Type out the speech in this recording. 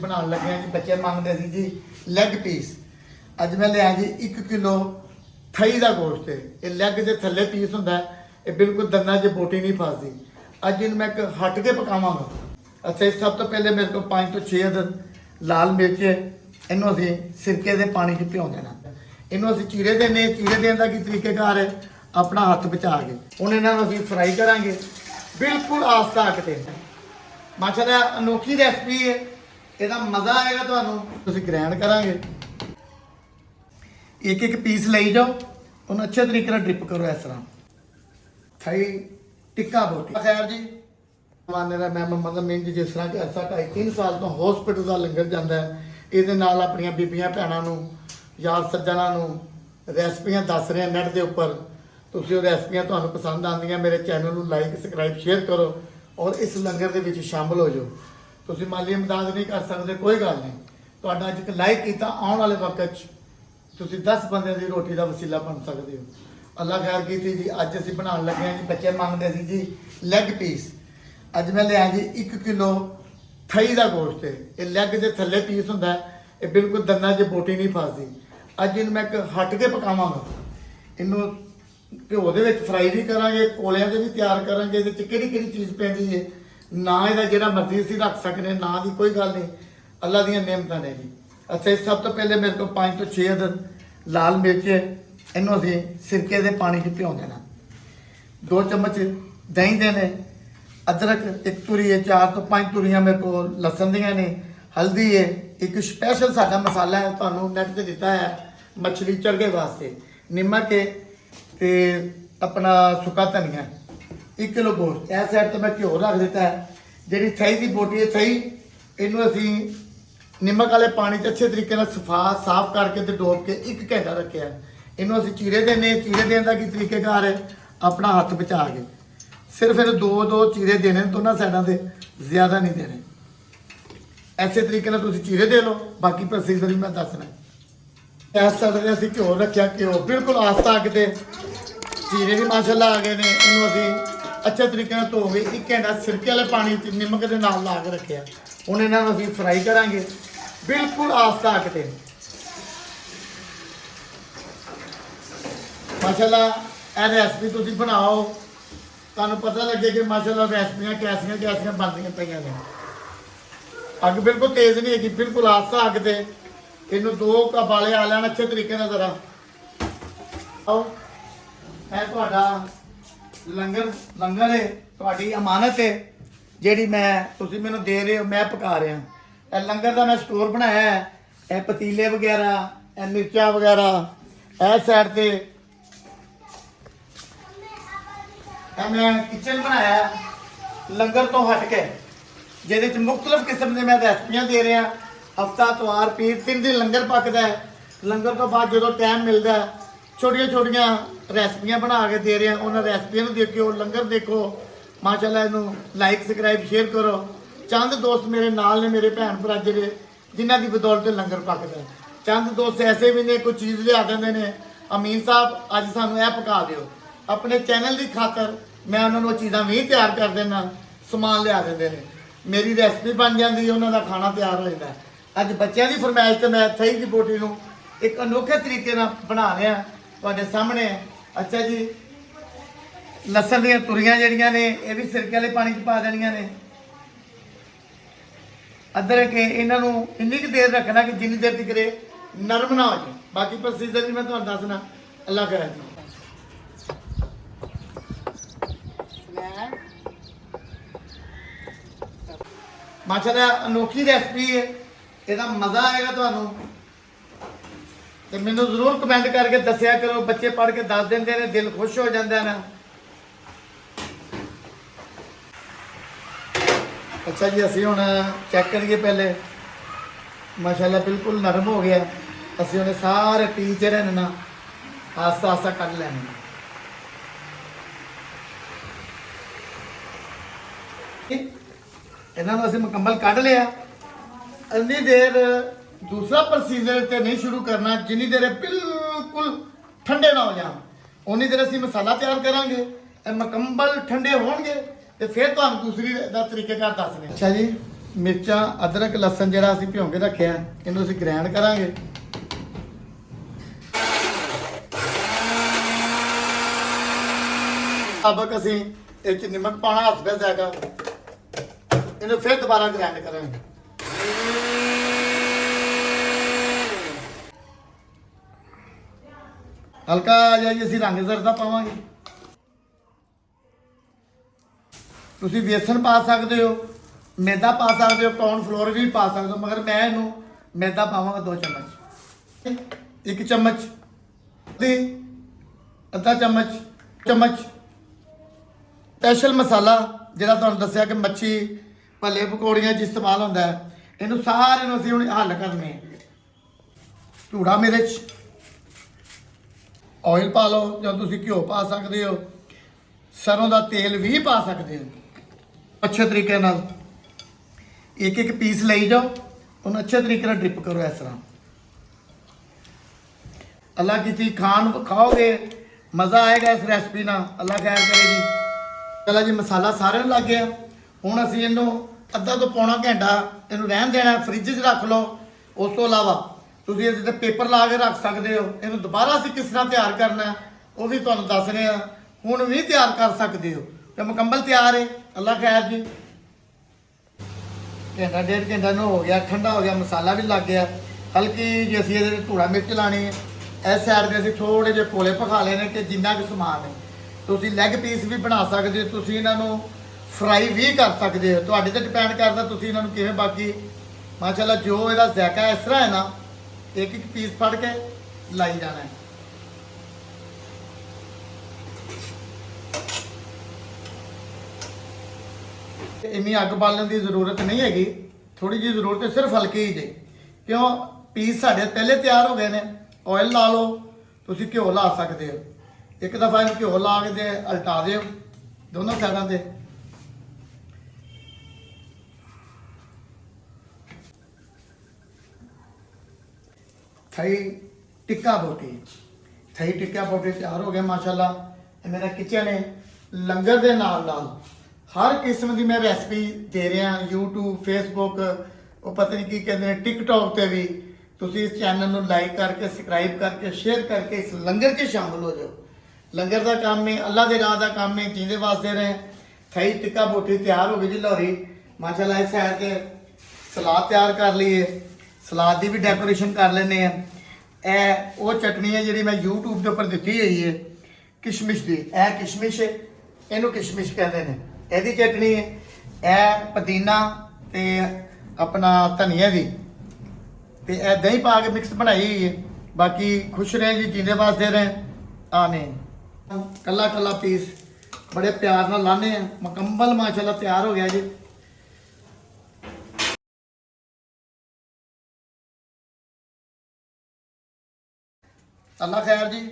बनाने लगे हैं जी। बच्चे मंगते सी जी लैग पीस। अज मैं लिया जी 1 किलो थई का गोश्त है। ये लैग के थले पीस होंगे, ये बिल्कुल दंदा च बोटी नहीं फसदी। अज इन मैं एक हट के पकावांगा। अच्छा, सब तो पहले मेरे को 5 तो 6 अदद लाल मिर्च है, इनू असी सिरके के पानी च भिओ देना। इनू असी चीरे देने, चीरे देने का की तरीकेकार है, अपना हथ बचा के हुण इन्हां नूं असीं फ्राई करांगे बिल्कुल आस्ता आग ते। माशाअल्लाह अनोखी रेसिपी है, ਇਹਦਾ मज़ा आएगा ਤੁਹਾਨੂੰ। ਤੁਸੀਂ ग्रैंड करांगे, एक एक पीस ले जाओ, उन्हें अच्छे तरीके से ड्रिप करो। इस तरह थाई टिक्का बोटी। खैर जी, माने का मैं मतलब मीन जी जिस तरह कि ऐसा 2.5-3 साल तो हॉस्पिटल का लंगर जाता है, ये अपन बीबियां भैनों यार सज्जनों रेसिपियां दस रहे हैं नैट के उपर। तुम रेसिपियां तो पसंद आदि, मेरे चैनल को लाइक सबसक्राइब शेयर करो और इस लंगर के शामिल हो जाओ। तुम माली इमदाद नहीं कर सकते, कोई गल नहीं, तो अज एक लाइक किया आने वाले वक्त तुम 10 बंदे की रोटी का वसीला बन सकते हो। अल्लाह खैर की थी जी। अज असीं बनाने लगे हैं जी, बच्चे मंगते सी जी लैग पीस। अज मैं लिया जी 1 किलो थई का गोश्त है। ये लैग के थले पीस होंगे, ये बिल्कुल दंदा च बोटी नहीं फसदी। अज इन मैं एक हट के पकावांगा। इनू घ्यो दे फ्राई भी करांगे, कोलियां दे भी तैयार करांगे। इहदे च किहड़ी चीज़ पैंदी है ना, इहदा जिहड़ा मर्जी असीं रख सकने ना की कोई गल नहीं, अल्लाह दी नेमतां ने जी। अच्छा, सब तो पहले मेरे को 5 तो 6 अदद लाल मिर्च है, इनू असीं सिरके के पानी च भिओ देना। 2 चम्मच दही देने, अदरक 1 तुरी है, 4 तो 5 तुरियां मेरे को लसन दियां ने, हल्दी है, एक स्पैशल साडा मसाला है तुहानूं नैट ते दिता है मछली चरगे वास्ते, निमक है ते अपना सुक्का धनिया। 1 किलो गोश्त इस साइड तो मैं घ्यो रख दिता है। जी थई की बोटी है, थई इनू असी निमक वाले पानी अच्छे तरीके साफ करके तो डोब के 1 घंटा रखे। इनू असी चीरे देने, चीरे देने का की तरीकेकार है, अपना हथ बचा के सिर्फ इन 2-2 चीरे देने दोनों साइडों से, ज़्यादा नहीं देने। ऐसे तरीके तुम चीरे दे लो, बाकी प्रोसीजर भी मैं दसना। इस साइड असी घ्यो रखा, घ्यो बिल्कुल आस्ता अग ते चीरे भी माशाअल्लाह आ गए ने। इनू असी अच्छे तरीके धो के 1 घंटा सिरके वाले पानी निमक के नाल ला के रखे। हुण इन्हां नूं असीं फ्राई करांगे बिल्कुल आस्ता अग ते। माशाअल्लाह यह रेसिपी तुसीं बनाओ, तुहानूं पता लगे कि माशाअल्लाह रेसिपियां कैसियां कैसियां बनदियां पईयां ने। अग बिल्कुल तेज़ नहीं हैगी, बिल्कुल आस्ता अग ते इनू 2 उबाले आ लैण अच्छे तरीके नाल। जरा आओ, मैं तुहाडा लंगर है, तुहाडी अमानत है जिहड़ी तुसीं मैनूं दे रहे हो, मैं पका रहा। यह लंगर का मैं स्टोर बनाया है, यह पतीले वगैरह, यह मिर्चा वगैरह इस साइड से, मैं किचन बनाया लंगर तो हट के, जिहदे मुख्तलिफ किस्म के मैं रेसिपियां दे रहा। हफ्ता इतवार पीर 3 दिन लंगर पकता है। लंगर तो बाद जो टाइम मिलता है छोटिया छोटिया रेसिपियां बना के दे रहे हैं। उन्होंने रेसिपियां देखो, लंगर देखो, माशाअल्लाह इनू लाइक सबसक्राइब शेयर करो। चंद दोस्त मेरे नाल ने, मेरे भैन भरा जिहड़े जिन्हां की बदौलत लंगर पकता है। चंद दोस्त ऐसे भी ने कोई चीज़ लिया देंदे ने, अमीन साहब अज सानू यह पका दिओ। अपने चैनल की खातर मैं उन्होंने चीज़ां भी तैयार कर देना, समान लिया देंदे ने, मेरी रेसिपी बन जाती है, उन्होंने खाना तैयार हो जाता है। अज बच्चों की फरमाइश तो मैं थई की बोटी नूं एक अनोखे तरीके बना रहा तुहाडे सामने। अच्छा जी, लसन दी तुरियां जिहड़ियां ने यह भी सिरके वाले पानी च पा देनियां ने। अदरक इन्हां नूं इन्नी क देर रखना कि जिन्नी देर तक नरम ना हो जाए। बाकी प्रोसीजर भी मैं तुहानूं दसना। अल्लाह खैर जी। माशाअल्लाह अनोखी रेसिपी है, इसका मज़ा आएगा तुहानूं। तो मैनू जरूर कमेंट करके दसिया करो, बच्चे पढ़ के दस देंगे ने, दिल खुश हो जाता है ना। अच्छा जी, असी हुण चेक करिए पहले। माशाअल्लाह बिल्कुल नरम हो गया। असी उन्हें सारे पीस जिहड़े ने ना आस्ता आस्ता कढ़ लैने। इन्हां नूं असीं मुकम्मल कढ़ लिया। इन्नी देर दूसरा प्रोसीजर तो नहीं शुरू करना जिन्नी देर बिल्कुल ठंडे ना हो जाए, उन्नी देर असीं मसाला तैयार करांगे। मुकम्मल ठंडे होणगे तो फिर तुहानूं दूसरी दा तरीकेकार दसने। अच्छा जी, ਮਿਰਚਾਂ ਅਦਰਕ ਲਸਣ ਜਿਹੜਾ ਅਸੀਂ ਭਿਉਂ ਕੇ ਰੱਖਿਆ ਇਹਨੂੰ ਅਸੀਂ ਗ੍ਰਾਈਂਡ ਕਰਾਂਗੇ। ਅਬਕ ਅਸੀਂ ਇਹ ਚ ਨਮਕ ਪਾਣਾ ਹੱਥ ਪੈ ਜਾਏਗਾ। ਇਹਨੂੰ ਫਿਰ ਦੁਬਾਰਾ ਗ੍ਰਾਈਂਡ ਕਰਾਂਗੇ। ਹਲਕਾ ਜਿਹਾ ਜੀ ਅਸੀਂ ਰੰਗ ਜ਼ਰਦਾ ਪਾਵਾਂਗੇ। ਤੁਸੀਂ ਵੇਸਣ ਪਾ ਸਕਦੇ ਹੋ, ਮੈਦਾ ਪਾ ਸਕਦੇ ਹੋ, ਕੌਰਨ ਫਲੋਰ ਵੀ ਪਾ ਸਕਦੇ ਹੋ, ਮਗਰ ਮੈਂ ਇਹਨੂੰ ਮੈਦਾ ਪਾਵਾਂਗਾ 2 ਚਮਚ, 1 ਚਮਚ ਤੇ ਅੱਧਾ ਚਮਚ ਸਪੈਸ਼ਲ ਮਸਾਲਾ ਜਿਹੜਾ ਤੁਹਾਨੂੰ ਦੱਸਿਆ ਕਿ ਮੱਛੀ ਭੱਲੇ ਪਕੌੜੀਆਂ 'ਚ ਇਸਤੇਮਾਲ ਹੁੰਦਾ ਹੈ। ਇਹਨੂੰ ਸਾਰੇ ਨੂੰ ਅਸੀਂ ਹੁਣ ਹੱਲ ਕਰਨੇ। ਧੂੜਾ ਮਿਰਚ, ਆਇਲ ਪਾ ਲਓ ਜਾਂ ਤੁਸੀਂ ਘਿਓ ਪਾ ਸਕਦੇ ਹੋ, ਸਰੋਂ ਦਾ ਤੇਲ ਵੀ ਪਾ ਸਕਦੇ ਹੋ। ਅੱਛੇ ਤਰੀਕੇ ਨਾਲ ਇੱਕ ਪੀਸ ਲਈ ਜਾਓ, ਉਹਨੂੰ ਅੱਛੇ ਤਰੀਕੇ ਨਾਲ ਡ੍ਰਿਪ ਕਰੋ ਇਸ ਤਰ੍ਹਾਂ। ਅੱਲਾ ਕੀਤੀ ਖਾਓਗੇ ਮਜ਼ਾ ਆਏਗਾ ਇਸ ਰੈਸਪੀ ਨਾਲ, ਅੱਲਾ ਖੈਰ ਕਰੇ ਜੀ। ਚਲੋ ਜੀ ਮਸਾਲਾ ਸਾਰਿਆਂ ਨੂੰ ਲੱਗ ਗਿਆ। ਹੁਣ ਅਸੀਂ ਇਹਨੂੰ ਅੱਧਾ ਤੋਂ ਪੌਣਾ ਘੰਟਾ ਇਹਨੂੰ ਰਹਿਣ ਦੇਣਾ, ਫ੍ਰਿਜ 'ਚ ਰੱਖ ਲਓ। ਉਸ ਤੋਂ ਇਲਾਵਾ ਤੁਸੀਂ ਇਹਦੇ ਤੇ ਪੇਪਰ ਲਾ ਕੇ ਰੱਖ ਸਕਦੇ ਹੋ। ਇਹਨੂੰ ਦੁਬਾਰਾ ਅਸੀਂ ਕਿਸ ਤਰ੍ਹਾਂ ਤਿਆਰ ਕਰਨਾ ਉਹ ਵੀ ਤੁਹਾਨੂੰ ਦੱਸ ਰਹੇ ਹਾਂ। ਹੁਣ ਵੀ ਤਿਆਰ ਕਰ ਸਕਦੇ ਹੋ ਤੇ ਮੁਕੰਮਲ ਤਿਆਰ ਹੈ। ਅੱਲਾ ਖੈਰ ਜੀ। ਘੰਟਾ 1.5 ਘੰਟਾ ਨੂੰ ਹੋ ਗਿਆ, ਠੰਡਾ ਹੋ ਗਿਆ, ਮਸਾਲਾ ਵੀ ਲੱਗ ਗਿਆ। ਹਲਕੀ ਜਿਹੀ ਅਸੀਂ ਇਹਦੇ ਧੂੜਾ ਮਿਰਚ ਲਾਣੀ ਹੈ। ਇਸ ਸਾਈਡ ਤੇ ਅਸੀਂ ਥੋੜੇ ਜਿਹੇ ਕੋਲੇ ਪਕਾ ਲੈਣੇ ਕਿ ਜਿੰਨਾ ਕੁ ਸਮਾਨ ਹੈ। ਤੁਸੀਂ ਲੈਗ ਪੀਸ ਵੀ ਬਣਾ ਸਕਦੇ ਹੋ, ਤੁਸੀਂ ਇਹਨਾਂ ਨੂੰ ਫਰਾਈ ਵੀ ਕਰ ਸਕਦੇ ਹੋ, ਤੁਹਾਡੇ ਤੇ ਡਿਪੈਂਡ ਕਰਦਾ ਤੁਸੀਂ ਇਹਨਾਂ ਨੂੰ ਕਿਵੇਂ। ਬਾਕੀ ਮਾਸ਼ਾਅੱਲਾ ਜੋ ਇਹਦਾ ਜ਼ਾਇਕਾ ਇਸ ਤਰ੍ਹਾਂ ਹੈ ਨਾ, ਇੱਕ ਪੀਸ ਫੜ ਕੇ ਲਾਈ ਜਾਣਾ ਹੈ। ਇੰਨੀ ਅੱਗ ਬਾਲਣ ਦੀ ਜ਼ਰੂਰਤ ਨਹੀਂ ਹੈਗੀ, ਥੋੜੀ ਜਿਹੀ ਜ਼ਰੂਰਤ ਹੈ, ਸਿਰਫ ਹਲਕੀ ਹੀ ਜੇ। ਕਿਉਂ ਪੀਸ ਸਾਡੇ ਪਹਿਲੇ ਤਿਆਰ ਹੋ ਗਏ ਨੇ। ਆਇਲ ਲਾ ਲਓ, ਤੁਸੀਂ ਘਿਓ ਲਾ ਸਕਦੇ ਹੋ। ਇੱਕ ਦਫਾ ਇਹਨੂੰ ਘਿਓ ਲਾ ਕੇ ਤੇ ਉਲਟਾ ਦਿਓ ਦੋਨੋਂ ਸਾਈਡਾਂ ਤੇ। ਥਾਈ ਟਿੱਕਾ ਬੋਟੀ ਤਿਆਰ ਹੋ ਗਿਆ ਮਾਸ਼ਾਅੱਲਾ। ਇਹ ਮੇਰਾ ਕਿਚਨ ਹੈ। ਲੰਗਰ ਦੇ ਨਾਲ ਹਰ ਕਿਸਮ ਦੀ ਮੈਂ ਰੈਸਪੀ ਦੇ ਰਿਹਾ। YouTube, Facebook, ਉਹ ਪਤਾ ਨਹੀਂ ਕੀ ਕਹਿੰਦੇ ਨੇ, TikTok ਤੇ ਵੀ। ਤੁਸੀਂ ਇਸ ਚੈਨਲ ਨੂੰ ਲਾਈਕ ਕਰਕੇ, ਸਬਸਕ੍ਰਾਈਬ ਕਰਕੇ, ਸ਼ੇਅਰ ਕਰਕੇ ਇਸ ਲੰਗਰ 'ਚ ਸ਼ਾਮਲ ਹੋ ਜਾਓ। ਲੰਗਰ ਦਾ ਕੰਮ ਹੈ, ਅੱਲਾ ਦੇ ਰਾਹ ਦਾ ਕੰਮ ਹੈ, ਜੀਂਦੇ ਵਾਸਤੇ ਰਹੇ। ਥਾਈ ਟਿੱਕਾ ਬੋਟੀ ਤਿਆਰ ਹੋ ਗਈ ਜੀ ਲਾਹੌਰੀ ਮਾਸ਼ਾਅੱਲਾ। ਇਸ ਸਾਈਡ ਤੇ ਸਲਾਦ ਤਿਆਰ ਕਰ ਲਈਏ, ਸਲਾਦ ਦੀ ਵੀ ਡੈਕੋਰੇਸ਼ਨ ਕਰ ਲੈਂਦੇ ਆ। ਇਹ ਉਹ ਚਟਨੀ ਹੈ ਜਿਹੜੀ ਮੈਂ YouTube ਦੇ ਉੱਪਰ ਦਿੱਤੀ ਹੋਈ ਹੈ, ਕਿਸ਼ਮਿਸ਼ ਦੀ। ਇਹ ਕਿਸ਼ਮਿਸ਼ ਹੈ, ਇਹਨੂੰ ਕਿਸ਼ਮਿਸ਼ ਕਹਿੰਦੇ ਨੇ। ਇਹਦੀ ਚਟਨੀ ਹੈ। ਇਹ ਪੁਦੀਨਾ ਤੇ ਆਪਣਾ ਧਨੀਆ ਦੀ ਤੇ ਇਹ ਦਹੀਂ ਪਾ ਕੇ ਮਿਕਸ ਬਣਾਈ ਹੋਈ ਹੈ। ਬਾਕੀ ਖੁਸ਼ ਰਹੇ ਜੀ, ਜੀਂਦੇ ਵਾਸਤੇ ਰਹੇ, ਆਮੀਨ। ਕੱਲਾ ਕੱਲਾ ਪੀਸ ਬੜੇ ਪਿਆਰ ਨਾਲ ਲਾਣੇ ਆ। ਮੁਕੰਮਲ ਮਾਸ਼ਾਅੱਲਾ ਤਿਆਰ ਹੋ ਗਿਆ ਜੀ। ਅੱਲਾ ਖੈਰ ਜੀ।